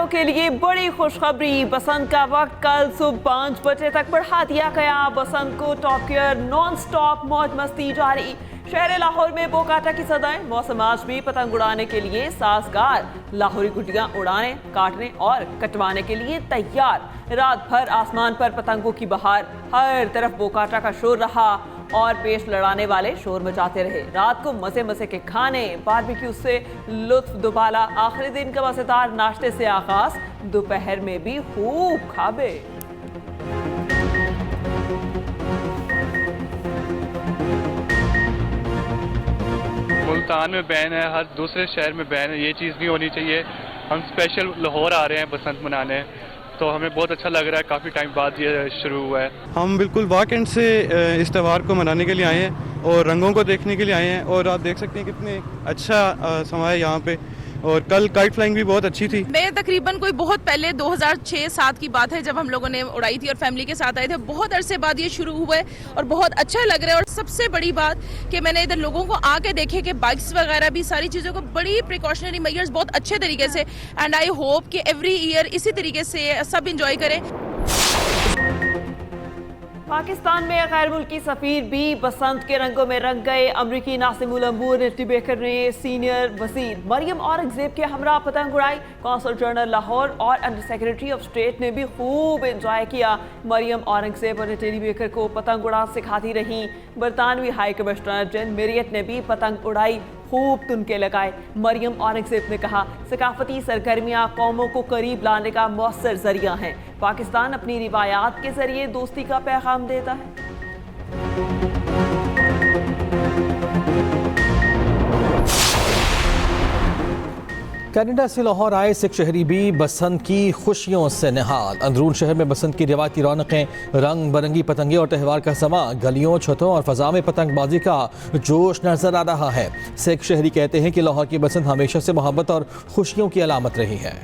खरीदारों के लिए बड़ी खुशखबरी। बसंत का वक्त कल सुबह 5 बजे तक बढ़ा दिया गया। बसंत को टॉप गियर नॉन स्टॉप मौज मस्ती जारी। शहर लाहौर में बोकाटा की सदाएं। मौसम आज भी पतंग उड़ाने के लिए साजगार। लाहौरी गुड्डियां उड़ाने, काटने और कटवाने के लिए तैयार। रात भर आसमान पर पतंगों की बहार। हर तरफ बोकाटा का शोर रहा और पेश लड़ाने वाले शोर मचाते रहे। रात को मजे मजे के खाने, बारबेक्यू से लुत्फ दुबाला। आखिरी दिन का मजेदार नाश्ते से आगाज। दोपहर में भी खूब खाबे। मुल्तान में बैन है, हर दूसरे शहर में बैन है। ये चीज़ नहीं होनी चाहिए। हम स्पेशल लाहौर आ रहे हैं बसंत मनाने, तो हमें बहुत अच्छा लग रहा है। काफ़ी टाइम बाद ये शुरू हुआ है। हम बिल्कुल वाकई से इस त्यौहार को मनाने के लिए आए हैं और रंगों को देखने के लिए आए हैं। और आप देख सकते हैं कितने अच्छा समय है यहाँ पे। और कल काइट फ्लाइंग भी बहुत अच्छी थी। मैं तकरीबन कोई बहुत पहले 2006-07 की बात है जब हम लोगों ने उड़ाई थी और फैमिली के साथ आए थे। बहुत अरसे बाद ये शुरू हुआ है और बहुत अच्छा लग रहा है। और सबसे बड़ी बात कि मैंने इधर लोगों को आके देखे कि बाइक्स वगैरह भी सारी चीज़ों को बड़ी प्रिकॉशनरी मेजर्स बहुत अच्छे तरीके से, एंड आई होप कि एवरी ईयर इसी तरीके से सब इंजॉय करें। पाकिस्तान में गैर मुल्की सफीर भी बसंत के रंगों में रंग गए। अमरीकी नासिमुल अंबूर नेटी बेकर ने सीनियर वजीर मरियम औरंगजेब के हमरा पतंग उड़ाई। कौंसल जनरल लाहौर और अंडर सेक्रेटरी ऑफ स्टेट ने भी खूब एंजॉय किया। मरियम औरंगजेब और नेटी बेकर को पतंग उड़ा सिखाती रहीं। बरतानवी हाई कमिश्नर जेन मेरियट ने भी पतंग उड़ाई, खूब तुनके लगाए। मरियम औरंगजेब ने कहा, सकाफती सरगर्मियाँ कौमों को करीब लाने का मौसर जरिया हैं। पाकिस्तान अपनी रिवायात के जरिए दोस्ती का पैगाम देता है। कनाडा से लाहौर आए सिख शहरी भी बसंत की खुशियों से निहाल। अंदरून शहर में बसंत की रिवायती रौनकें, रंग बिरंगी पतंगे और त्यौहार का समा। गलियों, छतों और फजा में पतंगबाजी का जोश नजर आ रहा है। सिख शहरी कहते हैं कि लाहौर की बसंत हमेशा से मोहब्बत और खुशियों की अलामत रही है।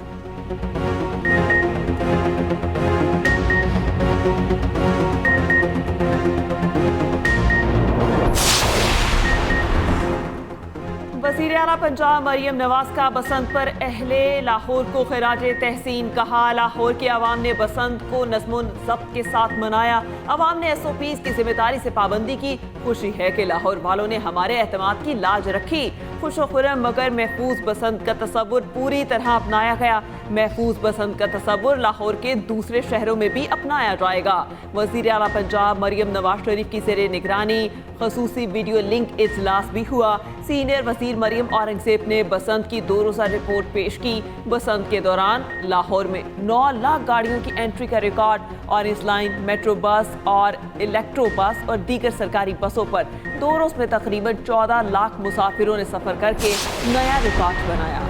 वज़ीर आला पंजाब मरियम नवाज का बसंत पर अहले लाहौर को खिराजे तहसीन। कहा, लाहौर के अवाम ने बसंत को नज़्मो ज़ब्त के साथ मनाया। अवाम ने SOPs की जिम्मेदारी से पाबंदी की। खुशी है कि लाहौर वालों ने हमारे एतमाद की लाज रखी। खुश खुरम मगर महफूज बसंत का तसव्वुर पूरी तरह अपनाया गया। महफूज बसंत का तसव्वुर लाहौर के दूसरे शहरों में भी अपनाया जाएगा। वज़ीर आला पंजाब मरियम नवाज शरीफ की ज़ेरे निगरानी खसूसी वीडियो लिंक इजलास भी हुआ। सीनियर वज़ीर मरियम औरंगजेब ने बसंत की 2 रोज़ा रिपोर्ट पेश की। बसंत के दौरान लाहौर में 9 लाख गाड़ियों की एंट्री का record. Orange line, metro bus और इलेक्ट्रो बस और दीगर सरकारी बसों पर 2 रोज़ में तकरीबन 14 लाख मुसाफिरों ने सफ़र करके नया रिकॉर्ड बनाया।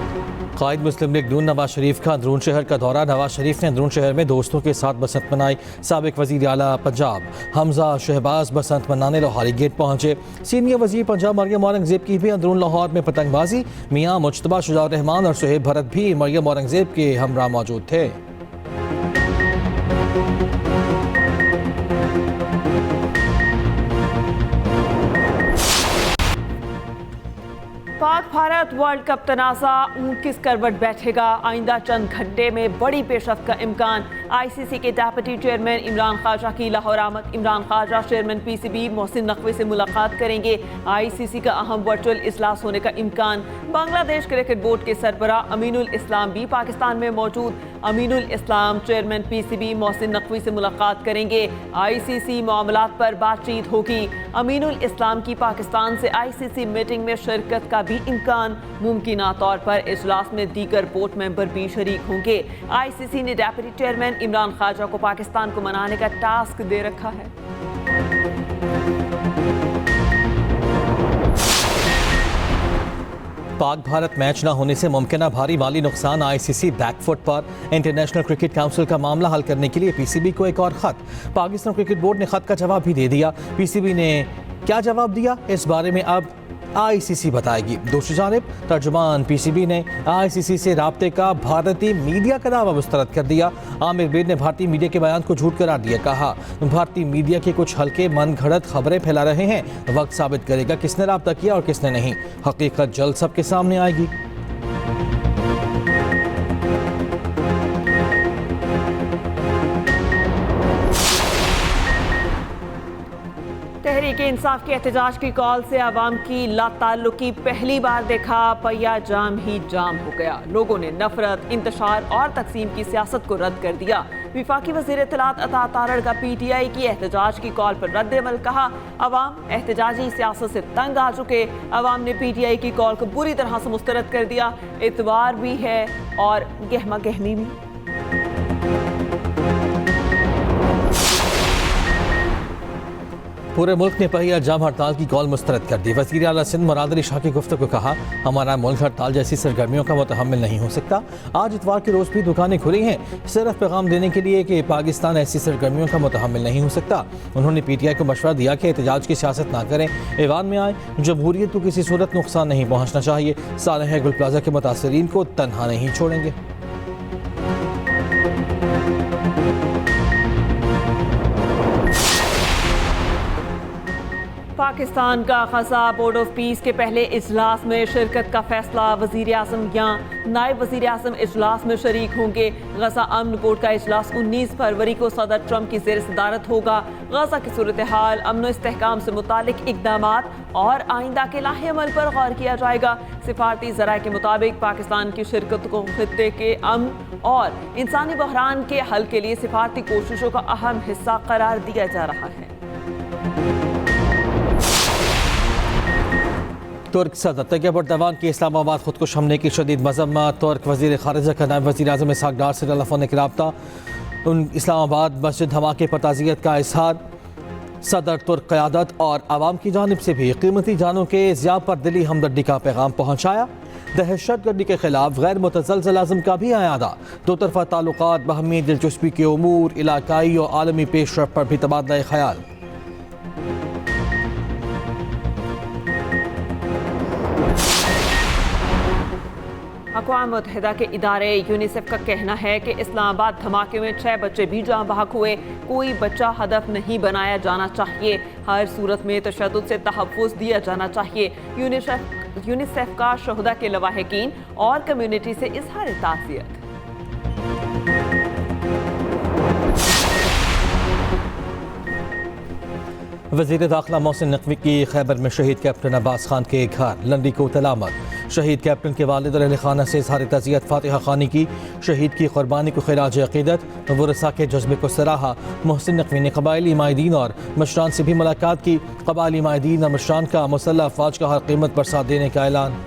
कायद मुस्लिम लीग नून नवाज शरीफ का अंदरून शहर का दौरा। नवाज शरीफ ने अंदरून शहर में दोस्तों के साथ बसंत मनाई। साबिक वज़ीर आला पंजाब हमजा शहबाज बसंत मनाने लाहौरी गेट पहुंचे। सीनियर वज़ीर पंजाब मरियम औरंगजेब की भी अंदरून लाहौर में पतंगबाजी। मियाँ मुज्तबा शुजाउर रहमान और सुहेब भरत भी मरियम औरंगजेब के हमरा मौजूद थे। पाक भारत वर्ल्ड कप तनाज़ा ऊंट किस करवट बैठेगा। आइंदा चंद घंटे में बड़ी पेशरफ्त का इम्कान। ICC के डेप्यूटी चेयरमैन इमरान ख्वाजा की लाहौर आमद। इमरान ख्वाजा चेयरमैन PCB मोहसिन नकवी से मुलाकात करेंगे। ICC का अहम वर्चुअल इजलास होने का इम्कान। बांग्लादेश क्रिकेट बोर्ड के सरबरा अमीनुल इस्लाम भी पाकिस्तान में मौजूद। अमीनुल इस्लाम चेयरमैन PCB मोहसिन नकवी से मुलाकात करेंगे। ICC मामलात पर बातचीत होगी। अमीनुल इस्लाम की पाकिस्तान से ICC मीटिंग में शिरकत का भी इम्कान। मुमकिना तौर पर इजलास में दीगर बोर्ड मेंबर भी शरीक होंगे। ICC ने डेप्यूटी चेयरमैन इमरान ख्वाजा को पाकिस्तान को मनाने का टास्क दे रखा है। पाक भारत मैच न होने से मुमकिन भारी माली नुकसान। ICC बैकफुट पर। इंटरनेशनल क्रिकेट काउंसिल का मामला हल करने के लिए PCB को एक और खत। पाकिस्तान क्रिकेट बोर्ड ने खत का जवाब भी दे दिया। PCB ने क्या जवाब दिया, इस बारे में अब ICC बताएगी। दूसरी जानिब तर्जुमान PCB ने ICC से राब्ते का भारतीय मीडिया का दावा मुस्तरद कर दिया। आमिर बेद ने भारतीय मीडिया के बयान को झूठ करार दिया। कहा, भारतीय मीडिया के कुछ हल्के मन घड़त खबरें फैला रहे हैं। वक्त साबित करेगा किसने राब्ता किया और किसने नहीं। हकीकत जल्द सबके सामने आएगी। तहरीक इंसाफ के एहतजाज की कॉल से आवाम की लाताल्लुकी पहली बार देखा पहिया जाम ही जाम हो गया। लोगों ने नफरत, इंतशार और तकसीम की सियासत को रद्द कर दिया। विफाकी वज़ीर इत्तलात अता तारड़ का PTI की एहतजाज की कॉल पर रद्द अमल। कहा, अवाम एहतजाजी सियासत से तंग आ चुके। अवाम ने PTI की कॉल को बुरी तरह से मुस्तरद कर दिया। इतवार भी है और गहमा गहमी भी। पूरे मुल्क ने पहिया जाम हड़ताल की कॉल मुस्तरद कर दी। वज़ीर आला सिंध मुराद अली शाह की गुफ्तगू को कहा, हमारा मुल्क हड़ताल जैसी सरगर्मियों का मुतहम्मिल नहीं हो सकता। आज इतवार के रोज़ भी दुकानें खुली हैं, सिर्फ पैगाम देने के लिए कि पाकिस्तान ऐसी सरगर्मियों का मुतहम्मिल नहीं हो सकता। उन्होंने PTI को मशवरा दिया कि एहतजाज की सियासत ना करें, ऐवान में आए। जमहूरियत को किसी सूरत नुकसान नहीं पहुँचना चाहिए। सालेह गुल प्लाजा के मुतासरीन को तनहा नहीं छोड़ेंगे। पाकिस्तान का ख़ज़ा बोर्ड ऑफ पीस के पहले इजलास में शिरकत का फैसला। वज़ीर आज़म या नायब वज़ीर आज़म इजलास में शरीक होंगे। गज़ा अमन बोर्ड का इजलास 19 फरवरी को सदर ट्रंप की ज़ेर सदारत होगा। गज़ा की सूरत हाल, अमन व इस्तेहकाम से मुतालिक इक़दामात और आइंदा के लाहे अमल पर गौर किया जाएगा। सिफारती ज़राए के मुताबिक पाकिस्तान की शिरकत को खित्ते के अमन और इंसानी बहरान के हल के लिए सिफारती कोशिशों का अहम हिस्सा करार दिया जा रहा है। तुर्क सदर तैयब अर्दोगान के इस्लामाबाद खुदकुश हमले की शदीद मजम्मत। तुर्क वज़ीर ख़ारिजा का नायब वज़ीर आज़म इसहाक डार से टेलीफोनिक रब्ता। इस्लामाबाद मस्जिद धमाके पर ताज़ियत का इजहार। सदर तुर्क क़यादत और आवाम की जानिब से भी कीमती जानों के ज़िया पर दिली हमदर्दी का पैगाम पहुँचाया। दहशतगर्दी के खिलाफ गैर मुतज़लज़ल आज़म का भी आयादा। दो तरफ़ा ताल्लुकात, बाहमी दिलचस्पी के उमूर, इलाकाई और आलमी पेशरफ पर भी तबादला ख्याल। अक़वाम मुत्तहिदा के इदारे यूनिसेफ का कहना है कि इस्लामाबाद धमाके में 6 बच्चे भी जाँ बहक हुए। कोई बच्चा हदफ नहीं बनाया जाना चाहिए। हर सूरत में तशद्दुद से तहफ़्फ़ुज़ दिया जाना चाहिए। यूनिसेफ का शहुदा के लवाहिकीन और कम्युनिटी से इज़हार ताज़ियत। वज़ीर दाखिला मोहसिन नकवी की खैबर में शहीद कैप्टन अब्बास खान के घर लंडी को तलामत। शहीद कैप्टन के वालिद और अहल खाना से इज़हार ताज़ियत फातिहा खानी की। शहीद की कुर्बानी को खिराज अक़ीदत। वरसा के जज्बे को सराहा। मोहसिन नकवी ने कबायली माहिदीन और मशरान से भी मुलाकात की। कबायली माहिदीन और मशरान का मुसल्लह अफ़वाज का हर कीमत पर साथ देने का ऐलान।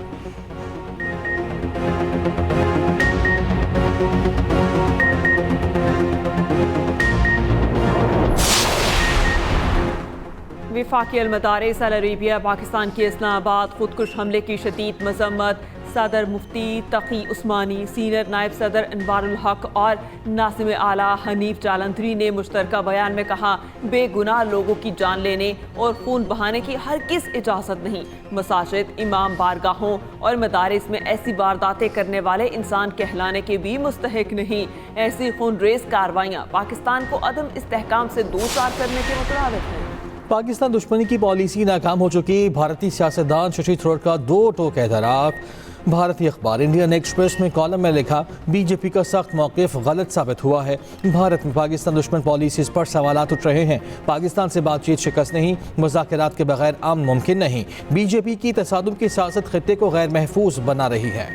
विफाकी अलमदारिस अल अरेबिया पाकिस्तान की इस्लामाबाद खुदकुश हमले की शदीद मजम्मत। सदर मुफ्ती तकी उस्मानी, सीनियर नायब सदर अनवारुल हक और नासिम आला हनीफ जालंधरी ने मुश्तरका बयान में कहा, बेगुनाह लोगों की जान लेने और खून बहाने की हरगिज़ इजाज़त नहीं। मसाजिद, इमाम बारगाहों और मदारिस में ऐसी वारदातें करने वाले इंसान कहलाने के भी मुस्तहिक नहीं। ऐसी खून रेज कार्रवाइयाँ पाकिस्तान को अदम इस्तेहकाम से दो चार करने के मुताबिक हैं। पाकिस्तान दुश्मनी की पॉलिसी नाकाम हो चुकी। भारतीय सियासतदान शशि थरूर का दो टोक एतराफ़। भारतीय अखबार इंडियन एक्सप्रेस में कॉलम में लिखा, बीजेपी का सख्त मौक़िफ़ गलत साबित हुआ है। भारत में पाकिस्तान दुश्मन पॉलिसीज पर सवालात उठ रहे हैं। पाकिस्तान से बातचीत शिकस्त नहीं, मुज़ाकरात के बगैर अमन मुमकिन नहीं। बीजेपी की तसादुम की सियासत खित्ते को गैर महफूज बना रही है।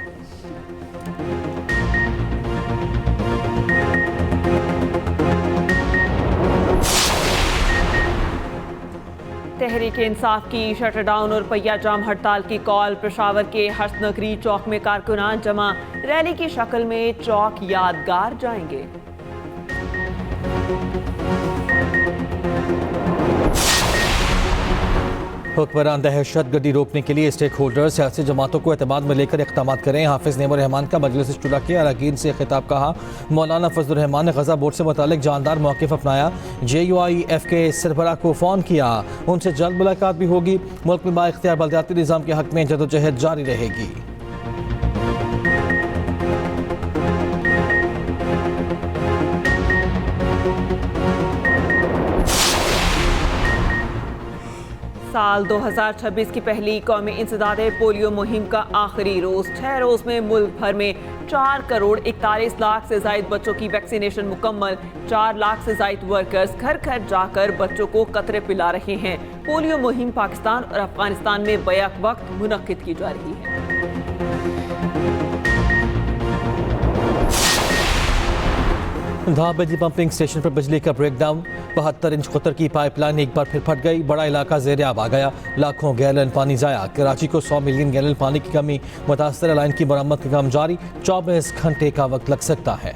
तहरीक इंसाफ की शटर डाउन और पहिया जाम हड़ताल की कॉल। पेशावर के हर्ष नगरी चौक में कारकुनान जमा। रैली की शक्ल में चौक यादगार जाएंगे। हुक्मरान दहशतगर्दी रोकने के लिए स्टेक होल्डर सियासी जमातों को एतमाद में लेकर इक़दाम करें। हाफिज़ नेमुर रहमान का मजलिस शुरा के अरकान से खिताब। कहा, मौलाना फजलुर रहमान ने गज़ा बोर्ड से मुतालिक जानदार मौक़िफ़ अपनाया। JUIF के सरबराह को फ़ोन किया, उनसे जल्द मुलाकात भी होगी। मुल्क में बाइख्तियार बलदियाती निज़ाम के हक़ में जदोजहद जारी रहेगी। साल 2026 की पहली कौमी इंसदादे पोलियो मुहिम का आखिरी रोज 6 रोज में मुल्क भर में 4 करोड़ 41 लाख से ज्यादा बच्चों की वैक्सीनेशन मुकम्मल। 4 लाख से ज्यादा वर्कर्स घर घर जाकर बच्चों को कतरे पिला रहे हैं। पोलियो मुहिम पाकिस्तान और अफगानिस्तान में बैक वक्त मुनक्किद की जा रही है। धार बिजली पंपिंग स्टेशन पर बिजली का ब्रेकडाउन। 72 इंच कतर की पाइपलाइन एक बार फिर फट गई। बड़ा इलाका ज़ेर आब आ गया। लाखों गैलन पानी जाया। कराची को 100 मिलियन गैलन पानी की कमी। मुतासरा लाइन की मरम्मत का काम जारी। 24 घंटे का वक्त लग सकता है।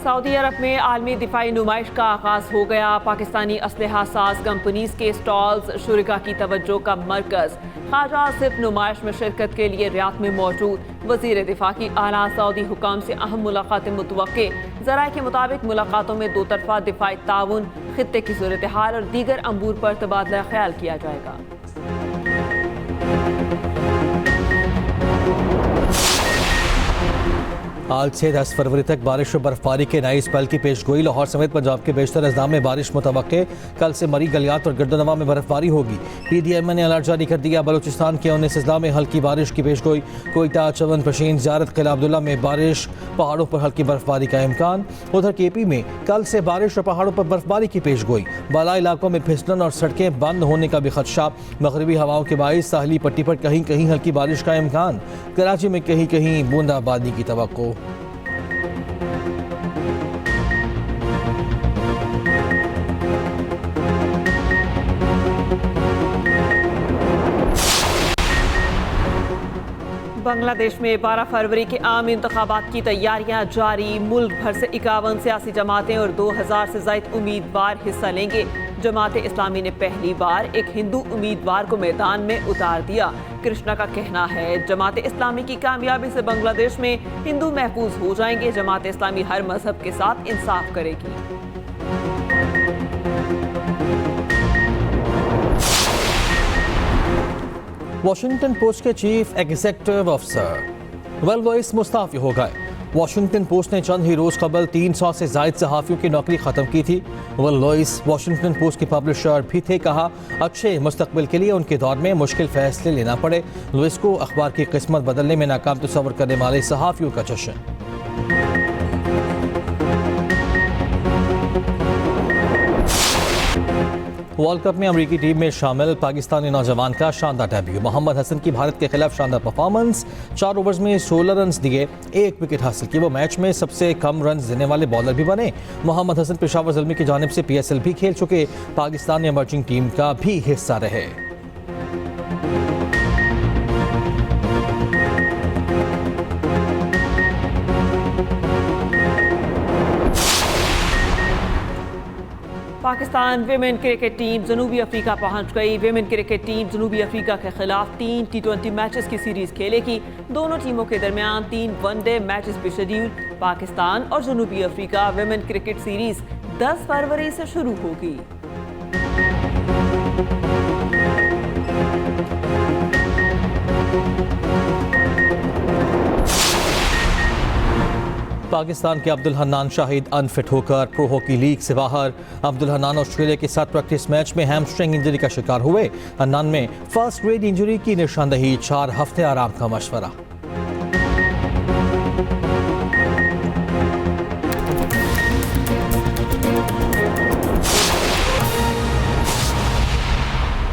सऊदी अरब में आलमी दिफाई नुमाइश का आगाज हो गया। पाकिस्तानी असलहा साज कंपनीज के स्टॉल्स शुरका की तवज्जो का मरकज। ख्वाजा सिर्फ नुमाइश में शिरकत के लिए रियाद में मौजूद। वजीर दिफा की आला सऊदी हुकाम से अहम मुलाकातें मुतवक्के। ज़राए के मुताबिक मुलाकातों में दो तरफा दिफाई ताउन, खित्ते की सूरत हाल और दीगर अमूर पर तबादला ख्याल किया जाएगा। आज से 10 फरवरी तक बारिश और बर्फबारी के नई स्पेल की पेशगोई। लाहौर समेत पंजाब के बेशतर अजला में बारिश मुतवक्के। कल से मरी गलियात और गर्दनवा में बर्फबारी होगी। PDM ने अलर्ट जारी कर दिया। बलूचिस्तान के 19 अजला में हल्की बारिश की पेशगोई। कोयटा, चवन, पशीन, ज़ियारत, किला अब्दुल्ला में बारिश। पहाड़ों पर हल्की बर्फबारी का इम्कान। उधर KP में कल से बारिश और पहाड़ों पर बर्फबारी की पेशगोई। बाला इलाकों में फिसलन और सड़कें बंद होने का भी खदशा। मगरबी हवाओं के बाइस साहली पट्टी पर कहीं कहीं हल्की बारिश का इम्कान। कराची में कहीं कहीं बूंदाबांदी की तवक्को। बांग्लादेश में 12 फरवरी के आम इंतखाबात की तैयारियां जारी। मुल्क भर से 51 सियासी जमातें और 2000 से ज्यादा उम्मीदवार हिस्सा लेंगे। जमात इस्लामी ने पहली बार एक हिंदू उम्मीदवार को मैदान में उतार दिया। कृष्णा का कहना है जमात इस्लामी की कामयाबी से बांग्लादेश में हिंदू महफूज हो जाएंगे। जमात इस्लामी हर मजहब के साथ इंसाफ करेगी। वाशिंगटन पोस्ट के चीफ एग्जीक्यूटिव अफसर वेल वॉइस मुस्ताफी हो गए। वाशिंगटन पोस्ट ने चंद ही रोज कबल 300 से ज्यादा सहाफ़ियों की नौकरी ख़त्म की थी। वेल वॉइस वाशिंगटन पोस्ट के पब्लिशर भी थे। कहा अच्छे मुस्तकबिल के लिए उनके दौर में मुश्किल फैसले लेना पड़े। लुइस को अखबार की किस्मत बदलने में नाकाम तस्वर करने वाले सहाफ़ियों का जश्न। वर्ल्ड कप में अमेरिकी टीम में शामिल पाकिस्तानी नौजवान का शानदार डेब्यू। मोहम्मद हसन की भारत के खिलाफ शानदार परफॉर्मेंस। 4 ओवर्स में 16 रन दिए, 1 विकेट हासिल की। वो मैच में सबसे कम रन देने वाले बॉलर भी बने। मोहम्मद हसन पेशावर ज़ल्मी की जानिब से PSL भी खेल चुके पाकिस्तानी इमर्जिंग टीम का भी हिस्सा रहे। पाकिस्तान विमेन क्रिकेट टीम जनूबी अफ्रीका पहुंच गई। विमेन क्रिकेट टीम जनूबी अफ्रीका के खिलाफ 3 T20 मैचेस की सीरीज खेलेगी। दोनों टीमों के दरमियान 3 वनडे मैचेस भी शेड्यूल। पाकिस्तान और जनूबी अफ्रीका विमेन क्रिकेट सीरीज 10 फरवरी से शुरू होगी। पाकिस्तान के अब्दुल हन्नान शाहिद अनफिट होकर प्रो हॉकी लीग से बाहर। अब्दुल हन्नान ऑस्ट्रेलिया के साथ प्रैक्टिस मैच में हैमस्ट्रिंग इंजरी का शिकार हुए। हन्नान में फर्स्ट ग्रेड इंजरी की निशानदही। 4 हफ्ते आराम का मशवरा।